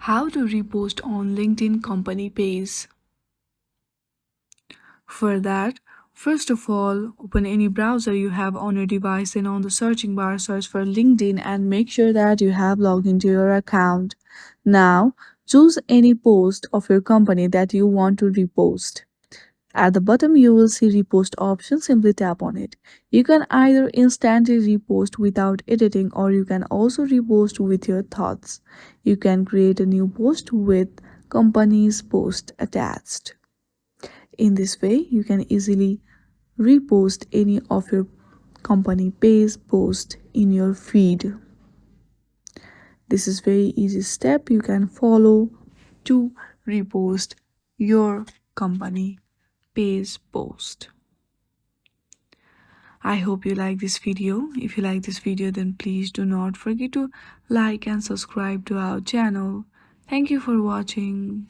How to repost on LinkedIn company page. For that, first of all, open any browser you have on your device and on the searching bar search for LinkedIn and make sure that you have logged into your account. Now, choose any post of your company that you want to repost. At the bottom, you will see repost option. Simply tap on it. You can either instantly repost without editing, or you can also repost with your thoughts. You can create a new post with company's post attached. In this way, you can easily repost any of your company page post in your feed. This is very easy step you can follow to repost your company page post. I hope you like this video. If you like this video, then please do not forget to like and subscribe to our channel. Thank you for watching.